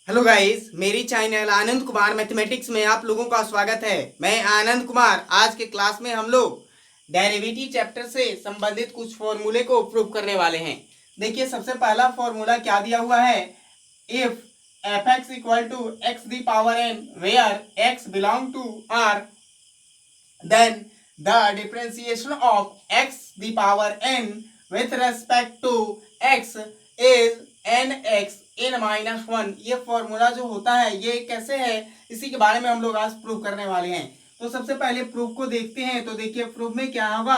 Hello guys, मेरी channel Anand Kumar mathematics में आप लोगों का स्वागत है। मैं आनंद कुमार। आज के क्लास में हम लोग डेरिवेटिव चैप्टर से संबंधित कुछ फॉर्मूले को प्रूव करने वाले हैं। देखिए, सबसे पहला फॉर्मूला क्या दिया हुआ है। If f x equal to x the power n where x belongs to R, then the differentiation of x the power n with respect to x is nx n minus one. ये formula जो होता है ये कैसे है, इसी के बारे में हम लोग आज प्रूव करने वाले हैं। तो सबसे पहले प्रूफ को देखते हैं। तो देखिए, प्रूफ में क्या होगा।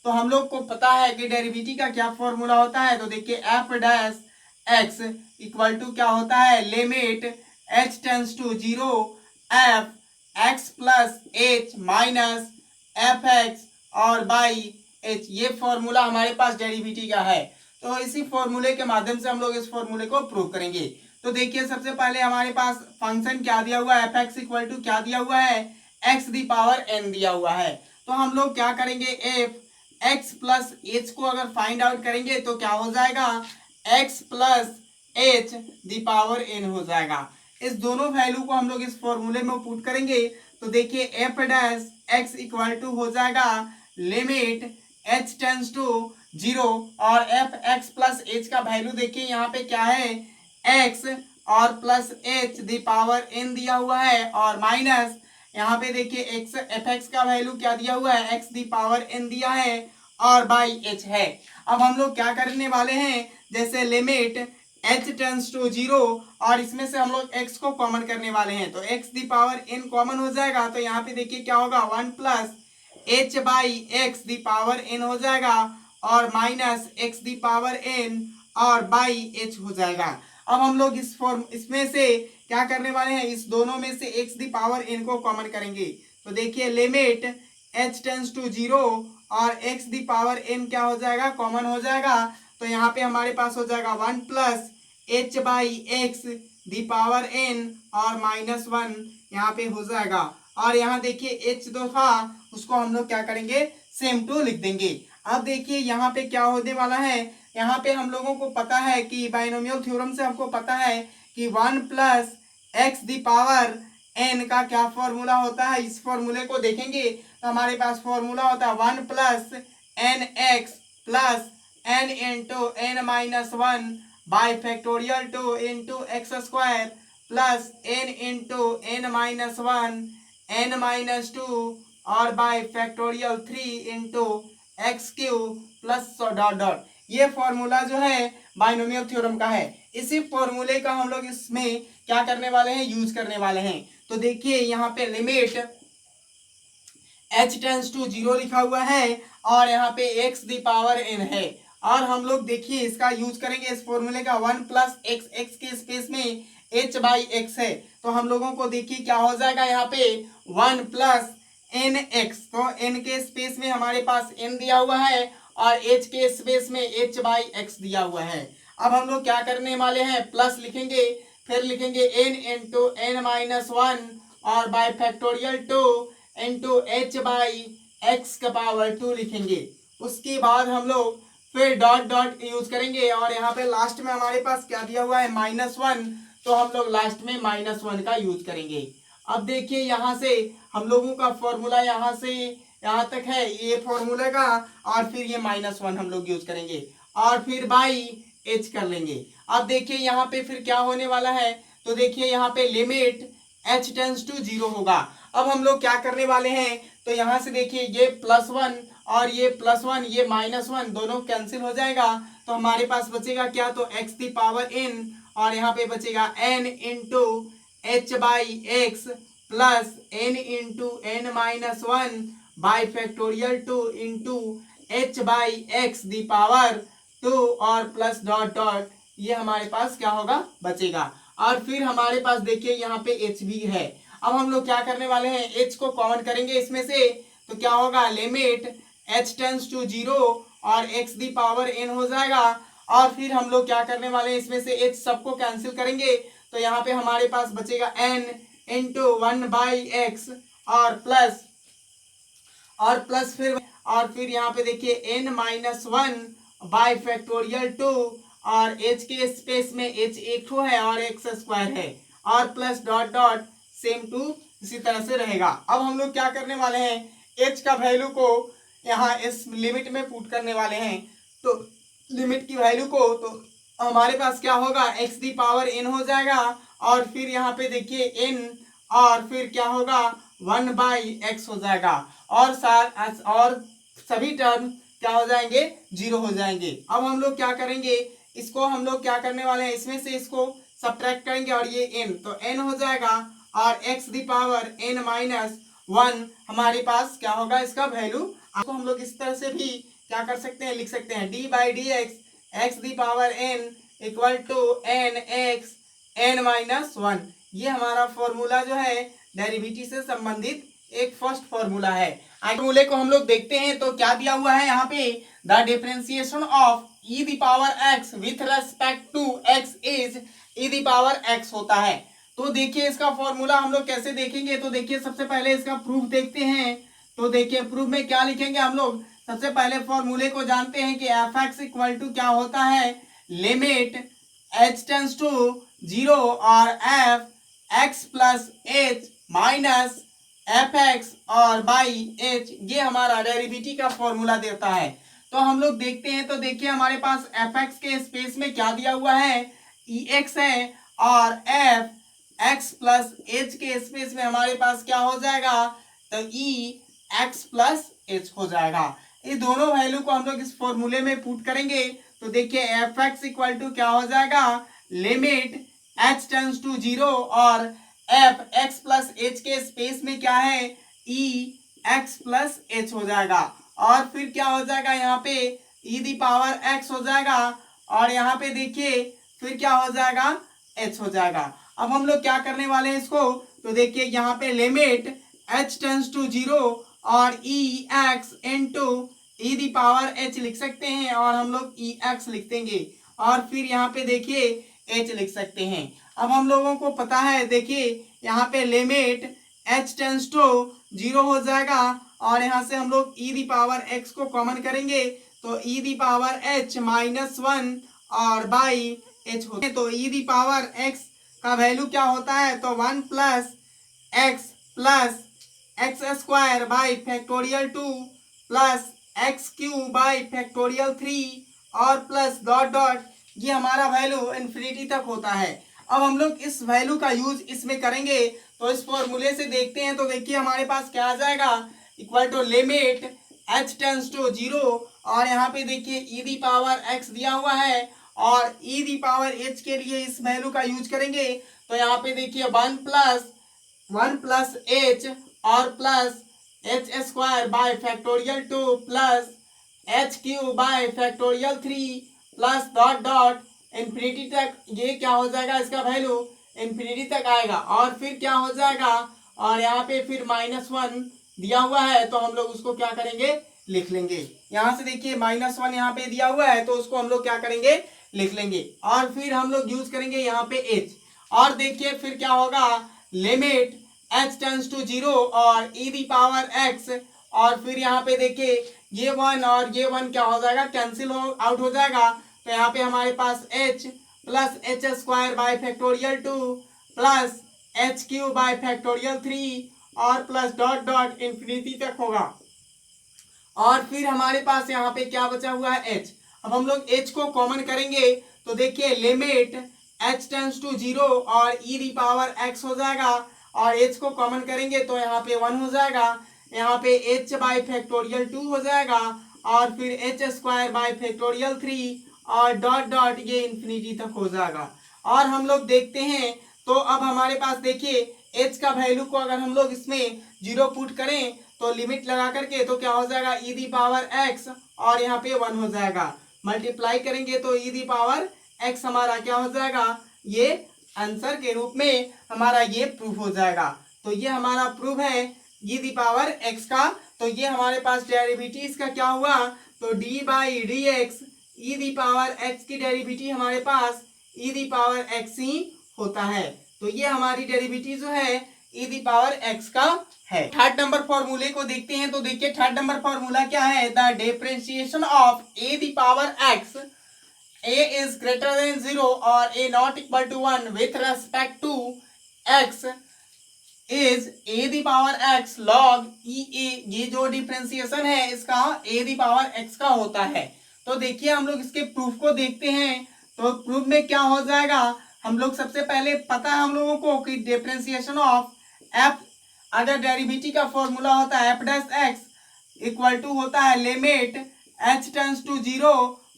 तो हम लोग को पता है कि डेरिवेटिव का क्या फॉर्मूला होता है। तो देखिए, f dash x equal to क्या होता है, limit H tends to zero f x plus H minus F x और बाई एच। ये फॉर्मूला हमारे पास डेरिवेटिव का है। तो इसी फॉर्मूले के माध्यम से हम लोग इस फॉर्मूले को प्रूव करेंगे। तो देखिए, सबसे पहले हमारे पास फंक्शन क्या दिया हुआ है, एफ एक्स इक्वल टू क्या दिया हुआ है, एक्स दी पावर एन दिया हुआ है। तो हम लोग क्या करेंगे, एफ एक्स प्लस एच को अगर फाइंड आउट करेंगे तो क्या हो जाएगा, x plus h the power n हो जाएगा। इस दोनों वैल्यू को हम लोग इस फॉर्मूले में पुट करेंगे। तो देखिए, f dash x equal to हो जाएगा limit H tends to zero और एफ एक्स प्लस एच का वैल्यू देखिए यहाँ पे क्या है, एक्स और plus h the power n दिया हुआ है और माइनस यहाँ पे देखिए एक्स एफ एक्स का वैल्यू क्या दिया हुआ है, एक्स दी पावर एन दिया है और बाई एच है। अब हम लोग क्या करने वाले हैं, जैसे limit H tends to zero और इसमें से हम लोग x को कॉमन करने वाले हैं। तो x the power n common हो जाएगा। तो यहाँ पे देखिए क्या होगा, one plus H by x the power n हो जाएगा और minus x the power n और बाई h हो जाएगा। अब हम लोग इसमें से क्या करने वाले हैं, इस दोनों में से x दी पावर n को कॉमन करेंगे। तो देखिए, limit h tends to zero और x दी पावर n क्या हो जाएगा, कॉमन हो जाएगा। तो यहाँ पे हमारे पास हो जाएगा one plus H by x the power n और माइनस वन यहाँ पे हो जाएगा। और यहाँ देखिए एच जो था उसको हम लोग क्या करेंगे, सेम टू लिख देंगे। अब देखिए यहाँ पे क्या होने वाला है, यहाँ पे हम लोगों को पता है कि बाइनोमियल थ्योरम से हमको पता है कि one plus x the power n का क्या फॉर्मूला होता है। इस फॉर्मूले को देखेंगे तो हमारे पास फॉर्मूला होता है one plus N X plus N into N minus one by factorial two into X square plus N into N minus one N minus two और by factorial three into X cube plus dot dot. ये formula जो है binomial theorem का है। इसी फॉर्मूले का हम लोग इसमें क्या करने वाले हैं, यूज करने वाले हैं। तो देखिए यहाँ पे limit H tends to zero लिखा हुआ है और यहाँ पे एक्स दी पावर एन है और हम लोग देखिए इसका यूज करेंगे इस फॉर्मूले का, वन प्लस एक्स एक्स के स्पेस में एच बाई एक्स है। तो हम लोगों को देखिए क्या हो जाएगा, यहाँ पे वन प्लस एन एक्स, तो एन के स्पेस में हमारे पास एन दिया हुआ है और एच के स्पेस में एच बाई एक्स दिया हुआ है। अब हम लोग क्या करने वाले हैं, प्लस लिखेंगे, फिर लिखेंगे N into N minus one और by factorial two into H by X का पावर टू लिखेंगे। उसके बाद हम लोग फिर डॉट डॉट यूज करेंगे और यहाँ पे लास्ट में हमारे पास क्या दिया हुआ है, माइनस वन, तो हम लोग लास्ट में माइनस वन का यूज करेंगे। अब देखिए यहाँ से हम लोगों का फॉर्मूला यहाँ से यहाँ तक है, ये फॉर्मूले का, और फिर ये माइनस वन हम लोग यूज करेंगे और फिर बाई एच कर लेंगे। अब देखिए यहाँ पे फिर क्या होने वाला है, तो देखिए यहाँ पे limit H tends to zero होगा। अब हम लोग क्या करने वाले हैं, तो यहाँ से देखिए ये प्लस वन और ये प्लस वन, ये माइनस वन दोनों कैंसिल हो जाएगा। तो हमारे पास बचेगा क्या, तो एक्स दी पावर एन और यहाँ पे बचेगा n into H by x plus N into N minus one by factorial two into H by x the power two और प्लस डॉट डॉट, ये हमारे पास क्या होगा, बचेगा। और फिर हमारे पास देखिए यहाँ पे एच भी है। अब हम लोग क्या करने वाले हैं, एच को कॉमन करेंगे इसमें से, तो क्या होगा, limit H tends to zero और एक्स दी पावर एन हो जाएगा। और फिर हम लोग क्या करने वाले हैं, इसमें से एच सबको कैंसिल करेंगे। तो यहाँ पे हमारे पास बचेगा n into one by x और प्लस फिर यहाँ पे देखिए n minus one by factorial two और एच के स्पेस में एच एक ठो है और एक्स स्क्वायर है और plus dot dot same to इसी तरह से रहेगा। अब हम लोग क्या करने वाले हैं, एच का वैल्यू को यहाँ इस लिमिट में पुट करने वाले हैं। तो लिमिट की वैल्यू को तो हमारे पास क्या होगा, एक्स दी पावर एन हो जाएगा और फिर यहाँ पे देखिए एन और फिर क्या होगा 1/x हो जाएगा और सभी टर्म क्या हो जाएंगे, 0 हो जाएंगे। अब हम लोग क्या करेंगे, इसको हम लोग क्या करने वाले हैं, इसमें से इसको सब्ट्रैक्ट करेंगे और ये n तो n हो जाएगा और x the power n minus 1 हमारे पास क्या होगा इसका वैल्यू। आपको हम लोग इस तरह से भी क्या कर सकते हैं, लिख सकते हैं d/dx x the power n equal to n x n minus 1। ये हमारा फॉर्मूला जो है डेरिवेटिव से संबंधित एक फर्स्ट फॉर्मूला है। फॉर्मूले को हम लोग देखते हैं तो क्या दिया हुआ है यहाँ पे, the differentiation of e the power x with respect to x is e the power x होता है। तो देखिए इसका फॉर्मूला हम लोग कैसे देखेंगे, तो देखिए सबसे पहले इसका प्रूफ देखते हैं। तो देखिए प्रूफ में क्या लिखेंगे हम लोग, सबसे पहले फॉर्मूले को जानते हैं कि एफ एक्स इक्वल टू क्या होता है, लिमिट h टेंस टू 0 और F x plus H minus F x और बाई एच, ये हमारा डेरिवेटिव का फॉर्मूला देता है। तो हम लोग देखते हैं तो देखिए हमारे पास एफ एक्स के स्पेस में क्या दिया हुआ है, ई एक्स है और एफ एक्स प्लस एच के स्पेस में हमारे पास क्या हो जाएगा, तो ई एक्स प्लस एच हो जाएगा। ये दोनों वैल्यू को हम लोग इस फॉर्मूले में पुट करेंगे तो देखिए एफ एक्स इक्वल टू क्या हो जाएगा, लिमिट एच टेंस टू 0 और एफ एक्स प्लस एच के स्पेस में क्या है, ई एक्स प्लस एच हो जाएगा और फिर क्या हो जाएगा यहाँ पे ई दी पावर एक्स हो जाएगा और यहाँ पे देखिए फिर क्या हो जाएगा, एच हो जाएगा। अब हम लोग क्या करने वाले हैं इसको, तो देखिए यहाँ पे लिमिट एच टेंस टू 0 और E X into E the power H लिख सकते हैं और हम लोग ई एक्स लिख देंगे और फिर यहाँ पे देखिए एच लिख सकते हैं। अब हम लोगों को पता है देखिए यहाँ पे लिमिट h टेंस टू 0 हो जाएगा और यहाँ से हम लोग e दी पावर x को कॉमन करेंगे तो e the power h minus 1 और बाई h होते हैं। तो e दी पावर x का वैल्यू क्या होता है, तो 1 plus x square by factorial 2 plus x cube by factorial 3 और प्लस डॉट डॉट, ये हमारा वैल्यू इन्फिनिटी तक होता है। अब हम लोग इस वैल्यू का यूज इसमें करेंगे तो इस फॉर्मूले से देखते हैं तो देखिए हमारे पास क्या आ जाएगा, equal to limit h tends to 0 और यहाँ पे देखिए e दी पावर x दिया हुआ है और e दी पावर h के लिए इस वैल्यू का यूज करेंगे तो यहाँ पे देखिए 1 प्लस h और plus H square by factorial 2 plus H cube by factorial 3 plus dot dot infinity तक, ये क्या हो जाएगा इसका वैल्यू इन्फिनिटी तक आएगा और फिर क्या हो जाएगा और यहाँ पे फिर -1 दिया हुआ है तो हम लोग उसको क्या करेंगे, लिख लेंगे। यहाँ से देखिए -1 यहाँ पे दिया हुआ है तो उसको हम लोग क्या करेंगे, लिख लेंगे और फिर हम लोग यूज करेंगे यहाँ पे h और देखिए फिर क्या होगा, लिमिट h टेंस टू 0 और e दी पावर x और फिर यहाँ पे देखिए ये 1 और ये 1 क्या हो जाएगा, कैंसिल आउट हो जाएगा तो यहाँ पे हमारे पास h plus H square by factorial 2 plus H Q by factorial 3 और प्लस डॉट डॉट इन्फिनिटी तक होगा और फिर हमारे पास यहाँ पे क्या बचा हुआ है, h। अब हम लोग h को कॉमन करेंगे तो देखिए लिमिट h टेंस टू 0 और e दी पावर x हो जाएगा और h को कॉमन करेंगे तो यहाँ पे 1 हो जाएगा, यहाँ पे h बाई फैक्टोरियल 2 हो जाएगा और फिर एच स्क्वायर बाई फैक्टोरियल 3 और डॉट डॉट ये इन्फिनिटी तक हो जाएगा। और हम लोग देखते हैं तो अब हमारे पास देखिए h का वैल्यू को अगर हम लोग इसमें 0 पुट करें तो लिमिट लगा करके तो क्या हो जाएगा, e दी पावर x और यहाँ पे 1 हो जाएगा, मल्टीप्लाई करेंगे तो e दी पावर x हमारा क्या हो जाएगा, ये आंसर के रूप में हमारा ये प्रूफ हो जाएगा। तो ये हमारा प्रूफ है e दी पावर x का। तो ये हमारे पास डेरिवेटिव का क्या हुआ, तो d/dx e the power x की डेरिवेटिव हमारे पास e दी पावर x ही होता है। तो ये हमारी डेरिवेटिव जो है e दी पावर x का है। थर्ड नंबर फॉर्मूले को देखते हैं तो देखिए थर्ड नंबर फॉर्मूला क्या है, the differentiation of a the power x a is greater than 0 और a not equal to 1 with respect to X is A the power X log E A, ये जो डिफ्रेंसिएशन है इसका ए the power x का होता है। तो देखिए हम लोग इसके प्रूफ को देखते हैं। तो प्रूफ में क्या हो जाएगा, हम लोग सबसे पहले पता है हम लोगों को कि डिफ्रेंसिएशन ऑफ एफ, अगर डेरिवेटिव का फॉर्मूला होता है F dash x equal to होता है limit H tends to zero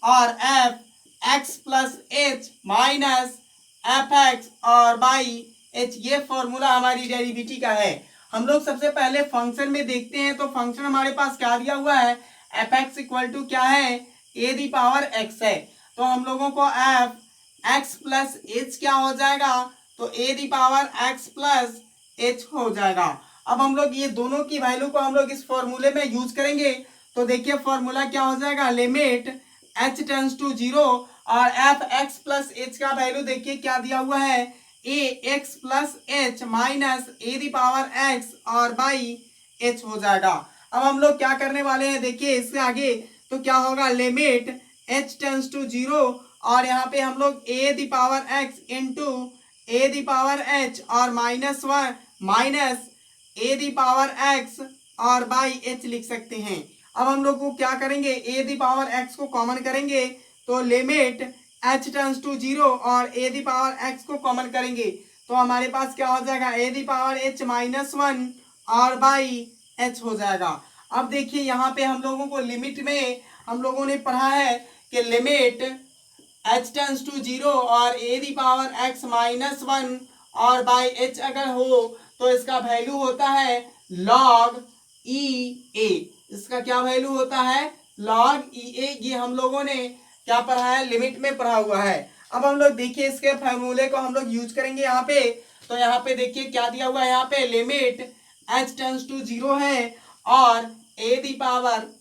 और F x plus H minus F x और बाई एच, ये फॉर्मूला हमारी डेरिवेटिव का है। हम लोग सबसे पहले फंक्शन में देखते हैं। तो फंक्शन हमारे पास क्या दिया हुआ है, एफ एक्स इक्वल टू क्या है, ए दी पावर एक्स है। तो हम लोगों को एफ एक्स प्लस एच क्या हो जाएगा, तो A the power X plus H हो जाएगा। अब हम लोग ये दोनों की वैल्यू को हम लोग इस फॉर्मूले में यूज करेंगे। तो देखिए फॉर्मूला क्या हो जाएगा, limit H tends to zero और एफ एक्स प्लस एच का वैल्यू देखिए क्या दिया हुआ है, A X plus H minus A the power X और बाई एच हो जाएगा। अब हम लोग क्या करने वाले हैं, देखिए इससे आगे तो क्या होगा, limit H tends to zero और यहाँ पे हम लोग A the power X into A the power H और minus one minus A the power X और बाई एच लिख सकते हैं। अब हम लोग को क्या करेंगे, ए दी पावर एक्स को कॉमन करेंगे। तो limit H tends to zero और ए दी पावर एक्स को कॉमन करेंगे तो हमारे पास क्या हो जाएगा, ए the power H minus one और बाई एच हो जाएगा। अब देखिए यहाँ पे हम लोगों को लिमिट में हम लोगों ने पढ़ा है कि limit H tends to zero और A the power X minus one और बाई एच अगर हो तो इसका वैल्यू होता है लॉग ई ए। इसका क्या वैल्यू होता है, लॉग ई ए। ये हम लोगों ने क्या पढ़ा है, लिमिट में पढ़ा हुआ है। अब हम लोग देखिए इसके फॉर्मूले को हम लोग यूज करेंगे यहाँ पे। तो यहाँ पे देखिए क्या दिया हुआ है, यहाँ पे limit H tends to zero है और ए दी पावर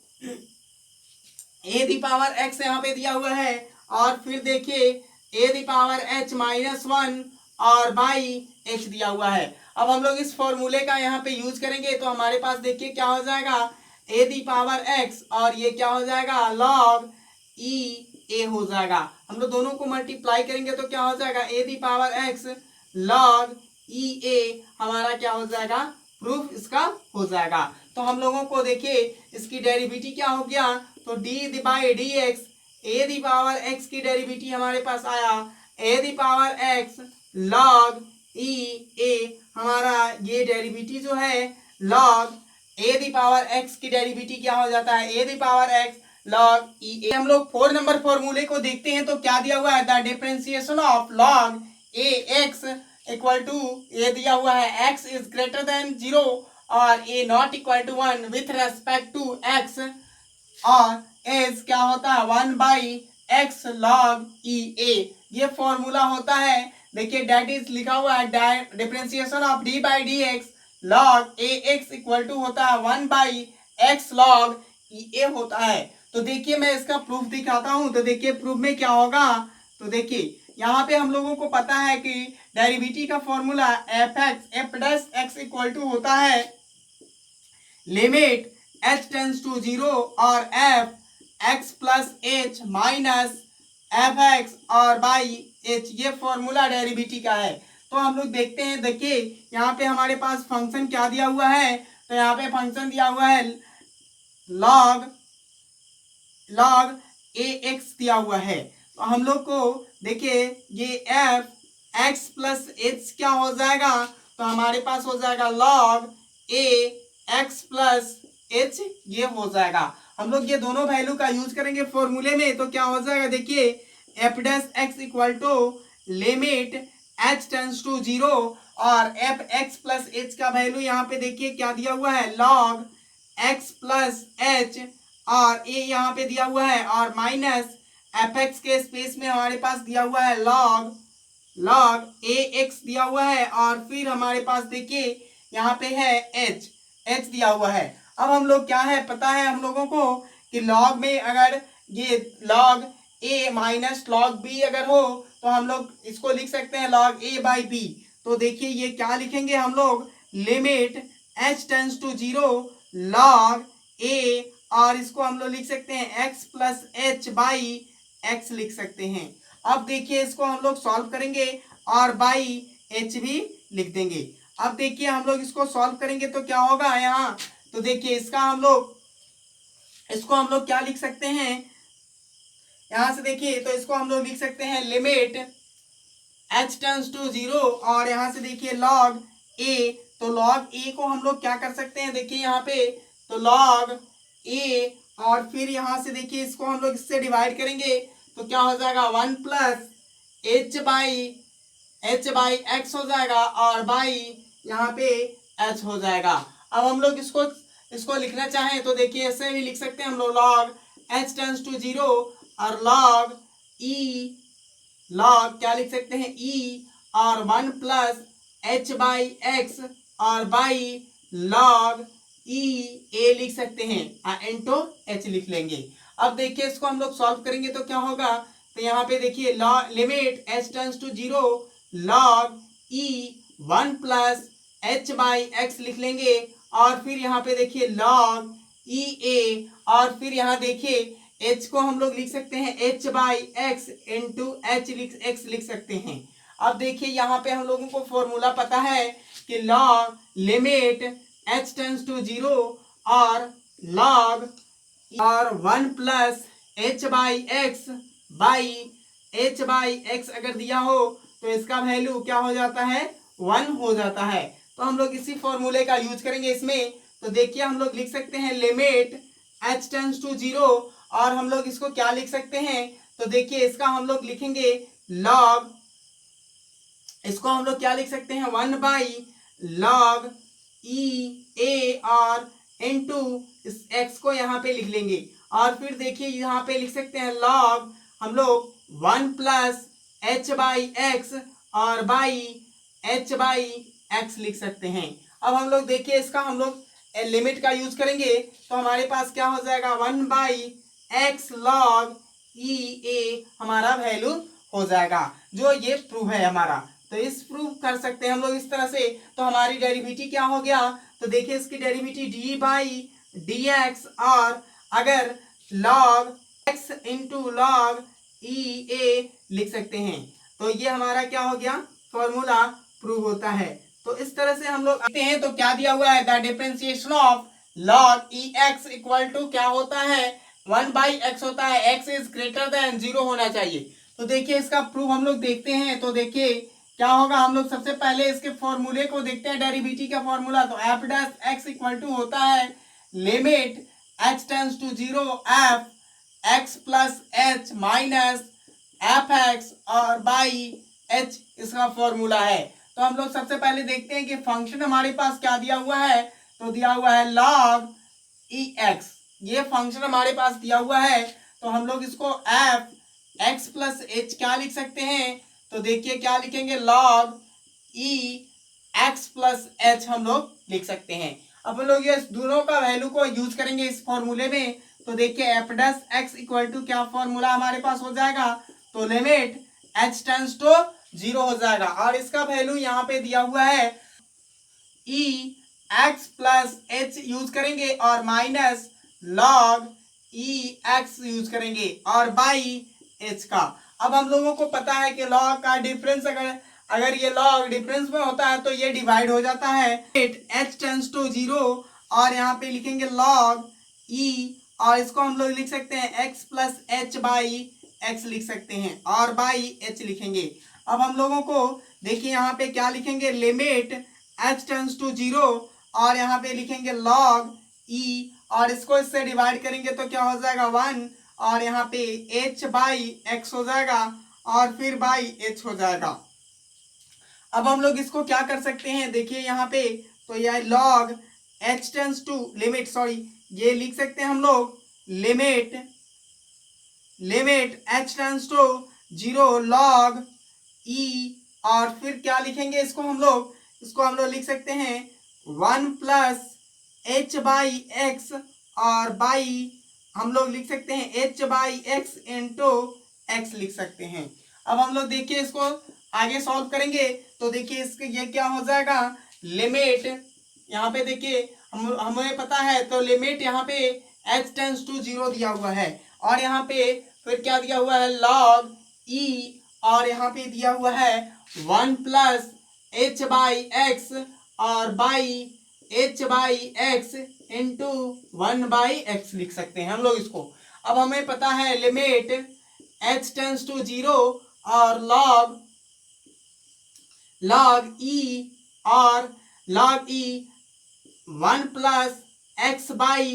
एक्स यहाँ पे दिया हुआ है और फिर देखिए A the power H minus one और बाई एच दिया हुआ है। अब हम लोग इस फॉर्मूले का यहाँ पे यूज करेंगे तो हमारे पास देखिए क्या हो जाएगा, ए दी पावर एक्स और ये क्या हो जाएगा, लॉग ई ए हो जाएगा। हम लोग दोनों को मल्टीप्लाई करेंगे तो क्या हो जाएगा, ए दी पावर एक्स लॉग ई ए हमारा क्या हो जाएगा, प्रूफ इसका हो जाएगा। तो हम लोगों को देखिए इसकी डेरिवेटिव क्या हो गया, तो D by d x, A the power x की डेरिवेटिव हमारे पास आया ए दी पावर एक्स लॉग ई ए। हमारा ये डेरिवेटिव जो है log A the power x की डेरिवेटिव क्या हो जाता है, ए दी पावर एक्स लॉग ई ए। हम लोग 4 नंबर फॉर्मूले को देखते हैं तो क्या दिया हुआ है, the differentiation of log A x equal to, A दिया हुआ है X is greater than zero और A not equal to one with respect to X और एज क्या होता है, one by x log E A. ये फॉर्मूला होता है। देखिए डेट इज लिखा हुआ है differentiation of d by d x log A x equal to होता है one by x log E a होता है। तो देखिए मैं इसका प्रूफ दिखाता हूं। तो देखिए प्रूफ में क्या होगा, तो देखिए यहाँ पे हम लोगों को पता है कि डेरिवेटिव का formula F dash x equal to होता है limit H tends to zero और F x plus H minus F x और बाई एच, ये फॉर्मूला डेरिवेटिव का है। तो हम लोग देखते हैं, देखिए यहाँ पे हमारे पास फंक्शन क्या दिया हुआ है, तो यहाँ पे फंक्शन दिया हुआ है लॉग ए एक्स दिया हुआ है। तो हम लोग को देखिए ये एफ एक्स प्लस एच क्या हो जाएगा, तो हमारे पास हो जाएगा लॉग ए एक्स प्लस एच, ये हो जाएगा। हम लोग ये दोनों वैल्यू का यूज करेंगे फॉर्मूले में तो क्या हो जाएगा, देखिए f dash x equal to limit H tends to zero और एफ एक्स प्लस एच का वैल्यू यहाँ पे देखिए क्या दिया हुआ है, लॉग एक्स प्लस एच और ए यहाँ पे दिया हुआ है और माइनस एफ एक्स के स्पेस में हमारे पास दिया हुआ है लॉग ए एक्स दिया हुआ है और फिर हमारे पास देखिए यहाँ पे है एच दिया हुआ है। अब हम लोग क्या है, पता है हम लोगों को कि लॉग में अगर ये लॉग ए माइनस लॉग बी अगर हो तो हम लोग इसको लिख सकते हैं लॉग ए बाई बी। तो देखिए ये क्या लिखेंगे हम लोग, limit H tends to zero log A और इसको हम लोग लिख सकते हैं X plus H by X लिख सकते हैं। अब देखिए इसको हम लोग सॉल्व करेंगे और बाई एच भी लिख देंगे। अब देखिए हम लोग इसको सॉल्व करेंगे तो क्या होगा यहाँ, तो देखिए इसको हम लोग क्या लिख सकते हैं, यहां से देखिए तो इसको हम लोग लिख सकते हैं लिमिट h टेंड्स टू 0 और यहां से देखिए log a, तो log a को हम लोग क्या कर सकते हैं, देखिए यहाँ पे तो log a और फिर यहां से देखिए इसको हम लोग इससे डिवाइड करेंगे तो क्या हो जाएगा 1 प्लस h बाई x हो जाएगा और बाई यहाँ पे h हो जाएगा। अब हम लोग इसको लिखना चाहें तो देखिए ऐसे भी लिख सकते हैं हम लोग log h टेंड्स टू 0 और log क्या लिख सकते हैं e और 1 प्लस h/x और बाई log e a लिख सकते हैं इंटू h लिख लेंगे। अब देखिए इसको हम लोग सॉल्व करेंगे तो क्या होगा, तो यहाँ पे देखिए limit h tends to 0 log e 1 plus h/x लिख लेंगे और फिर यहाँ पे देखिए log e a और फिर यहाँ देखिए h को हम लोग लिख सकते हैं h/x इंटू x लिख सकते हैं। अब देखिए यहाँ पे हम लोगों को फॉर्मूला पता है कि log limit h tends to 0 और log और 1 प्लस h/x बाई h/x अगर दिया हो तो इसका वैल्यू क्या हो जाता है 1 हो जाता है। तो हम लोग इसी फॉर्मूले का यूज करेंगे इसमें, तो देखिए हम लोग लिख सकते हैं लिमिट h टेंड्स टू 0 और हम लोग इसको क्या लिख सकते हैं, तो देखिए इसका हम लोग लिखेंगे log, इसको हम लोग क्या लिख सकते हैं 1 बाई log e a और इंटू इस x को यहाँ पे लिख लेंगे और फिर देखिए यहाँ पे लिख सकते हैं log हम लोग 1 प्लस h/x और बाई h/x लिख सकते हैं। अब हम लोग देखिए इसका हम लोग लिमिट का यूज करेंगे तो हमारे पास क्या हो जाएगा 1 by x log e a हमारा वैल्यू हो जाएगा, जो ये प्रूफ है हमारा। तो इस प्रूफ कर सकते हैं हम लोग इस तरह से। तो हमारी डेरिवेटिव क्या हो गया, तो देखिए इसकी डेरिवेटिव d बाई dx और अगर log x into log e a लिख सकते हैं तो ये हमारा क्या हो गया फॉर्मूला प्रूव होता है। तो इस तरह से हम लोग आते हैं तो क्या दिया हुआ है the differentiation of log e x equal to क्या होता है 1 बाई x होता है, x इज ग्रेटर देन 0 होना चाहिए। तो देखिए इसका प्रूफ हम लोग देखते हैं तो देखिए क्या होगा, हम लोग सबसे पहले इसके फॉर्मूले को देखते हैं डेरिवेटिव का फॉर्मूला। तो f dash x equal to होता है limit h tends to 0 f x plus H minus F x और बाई h इसका फॉर्मूला है। तो हम लोग सबसे पहले देखते हैं कि फंक्शन हमारे पास क्या दिया हुआ है, तो दिया हुआ है log e x, ये फंक्शन हमारे पास दिया हुआ है। तो हम लोग इसको एफ एक्स प्लस एच क्या लिख सकते हैं, तो देखिए क्या लिखेंगे log e x plus H हम लोग लिख सकते हैं। अब हम लोग ये दोनों का वैल्यू को यूज करेंगे इस फॉर्मूले में। तो देखिए f dash x equal to क्या फॉर्मूला हमारे पास हो जाएगा, तो लिमिट h टेंड्स टू 0 हो जाएगा और इसका वैल्यू यहाँ पे दिया हुआ है e x plus H use करेंगे और minus log e x use करेंगे और बाई h का। अब हम लोगों को पता है कि log का डिफरेंस अगर ये log डिफरेंस में होता है तो ये डिवाइड हो जाता है h टेंड्स टू 0 और यहाँ पे लिखेंगे log e और इसको हम लोग लिख सकते हैं x plus H by x लिख सकते हैं और बाई h लिखेंगे। अब हम लोगों को देखिए यहाँ पे क्या लिखेंगे लिमिट h टेंड्स टू 0 और यहाँ पे लिखेंगे log e और इसको इससे डिवाइड करेंगे तो क्या हो जाएगा 1 और यहाँ पे h बाई x हो जाएगा और फिर बाई h हो जाएगा। अब हम लोग इसको क्या कर सकते हैं, देखिए यहाँ पे तो यह log h tends to limit ये लिख सकते हैं हम लोग limit h tends to 0 log e और फिर क्या लिखेंगे इसको हम लोग लिख सकते हैं 1 प्लस h बाई एक्स और बाई हम लोग लिख सकते हैं h by x into x लिख सकते हैं। अब हम लोग देखिए इसको आगे सॉल्व करेंगे तो देखिए इसके ये क्या हो जाएगा लिमिट, यहाँ पे देखिए हमें पता है तो लिमिट यहाँ पे h टेंड्स टू 0 दिया हुआ है और यहाँ पे फिर क्या दिया हुआ है log e और यहाँ पे दिया हुआ है 1 प्लस h बाई एक्स और by h by x into 1 by X लिख सकते हैं हम लोग इसको। अब हमें पता है लिमिट h टेंस टू 0 और log e और log e 1 plus x by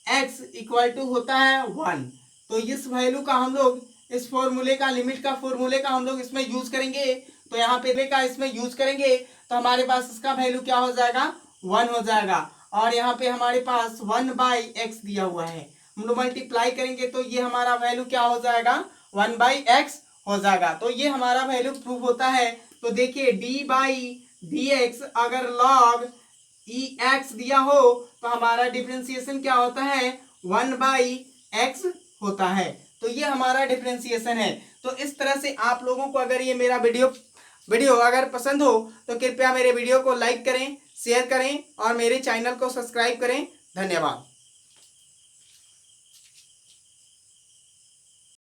x equal to होता है 1। तो इस वैल्यू का हम लोग इस फॉर्मूले का लिमिट का फॉर्मूले का हम लोग इसमें यूज करेंगे। तो यहाँ पे का इसमें यूज करेंगे तो हमारे पास इसका वैल्यू क्या हो जाएगा 1 हो जाएगा। और यहाँ पे हमारे पास 1 बाई एक्स दिया हुआ है, हम लोग मल्टीप्लाई करेंगे तो ये हमारा वैल्यू क्या हो जाएगा 1 बाई एक्स हो जाएगा। तो ये हमारा वैल्यू प्रूफ होता है। तो देखिए डी बाई डी एक्स अगर लॉग ई एक्स दिया हो तो हमारा डिफरेंशिएशन क्या होता है 1 बाई एक्स होता है। तो ये हमारा डिफरेंशिएशन है। तो इस तरह से आप लोगों को अगर ये मेरा वीडियो अगर पसंद हो तो कृपया मेरे वीडियो को लाइक करें, शेयर करें और मेरे चैनल को सब्सक्राइब करें। धन्यवाद।